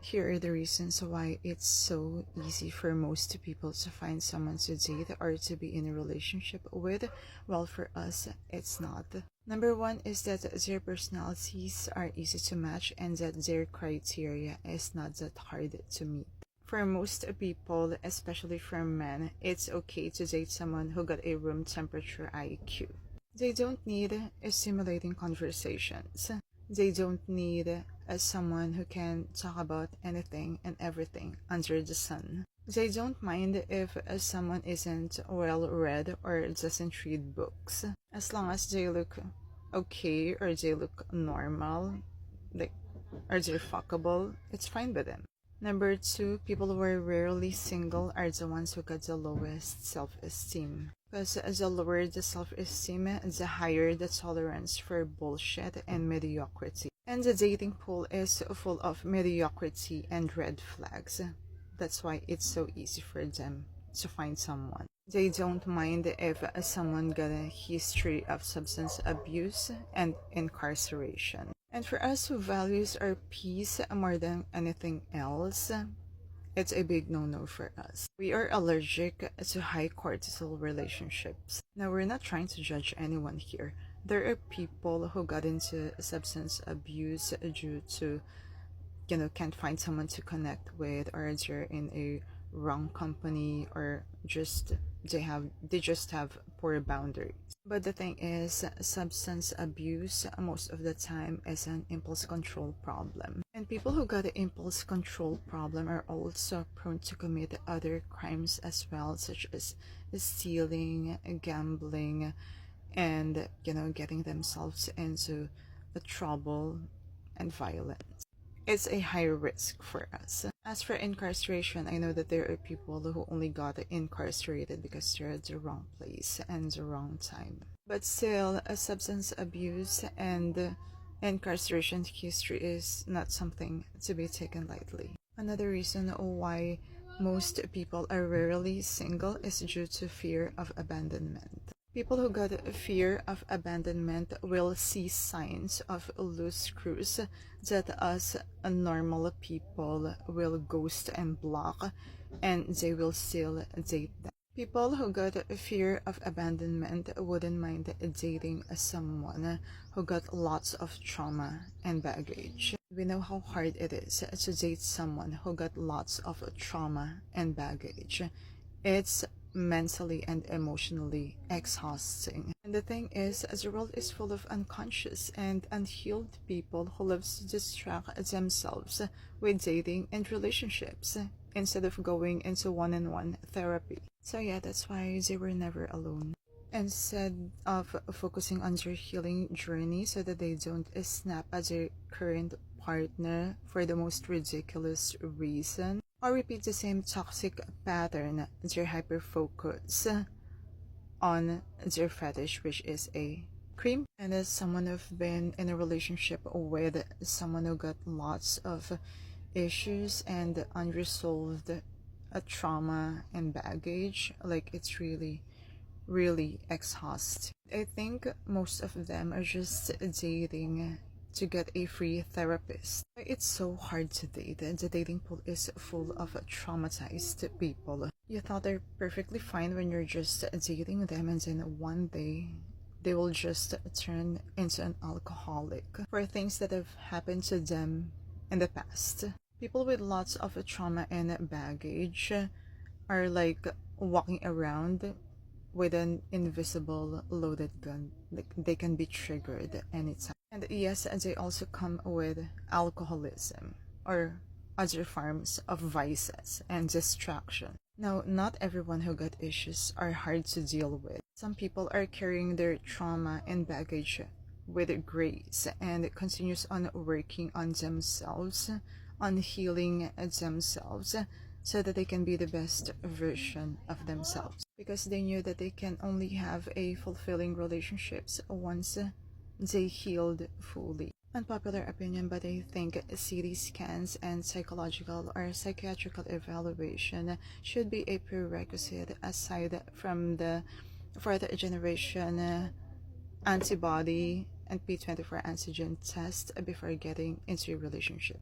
Here are the reasons why it's so easy for most people to find someone to date or to be in a relationship with. Well, for us, it's not. Number one is that their personalities are easy to match and that their criteria is not that hard to meet. For most people, especially for men, it's okay to date someone who got a room temperature IQ. They don't need stimulating conversations. They don't need someone who can talk about anything and everything under the sun. They don't mind if someone isn't well read or doesn't read books. As long as they look okay or they look normal, like, or they're fuckable, it's fine with them. Number two, people who are rarely single are the ones who got the lowest self-esteem. Because the lower the self-esteem, the higher the tolerance for bullshit and mediocrity. And the dating pool is full of mediocrity and red flags. That's why it's so easy for them to find someone. They don't mind if someone got a history of substance abuse and incarceration. And for us who values our peace more than anything else, it's a big no-no for us. We are allergic to high cortisol relationships. Now, we're not trying to judge anyone here. There are people who got into substance abuse due to, can't find someone to connect with, or they're in a wrong company, or they just have poor boundaries. But the thing is, substance abuse most of the time is an impulse control problem. And people who got an impulse control problem are also prone to commit other crimes as well, such as stealing, gambling, and, getting themselves into trouble and violence. It's a high risk for us. As for incarceration, I know that there are people who only got incarcerated because they're at the wrong place and the wrong time. But still, a substance abuse and incarceration history is not something to be taken lightly. Another reason why most people are rarely single is due to fear of abandonment. People who got a fear of abandonment will see signs of loose screws that us normal people will ghost and block, and they will still date them. People who got a fear of abandonment wouldn't mind dating someone who got lots of trauma and baggage. We know how hard it is to date someone who got lots of trauma and baggage. It's mentally and emotionally exhausting. And the thing is, the world is full of unconscious and unhealed people who love to distract themselves with dating and relationships instead of going into one-on-one therapy. So yeah, that's why they were never alone. Instead of focusing on their healing journey so that they don't snap at their current partner for the most ridiculous reason, or repeat the same toxic pattern, their hyper-focus on their fetish, which is a cream. And as someone who've been in a relationship with someone who got lots of issues and unresolved trauma and baggage, like, it's really, really exhausting. I think most of them are just dating to get a free therapist. It's so hard to date. The dating pool is full of traumatized people. You thought they're perfectly fine when you're just dating them, and then one day they will just turn into an alcoholic for things that have happened to them in the past. People with lots of trauma and baggage are like walking around with an invisible loaded gun. Like, they can be triggered anytime. And yes, they also come with alcoholism or other forms of vices and distraction. Now, not everyone who got issues are hard to deal with. Some people are carrying their trauma and baggage with grace and continues on working on themselves, on healing themselves, so that they can be the best version of themselves. Because they knew that they can only have a fulfilling relationships once they healed fully. Unpopular opinion, but I think CT scans and psychological or psychiatrical evaluation should be a prerequisite aside from the fourth generation antibody and P24 antigen test before getting into a relationship.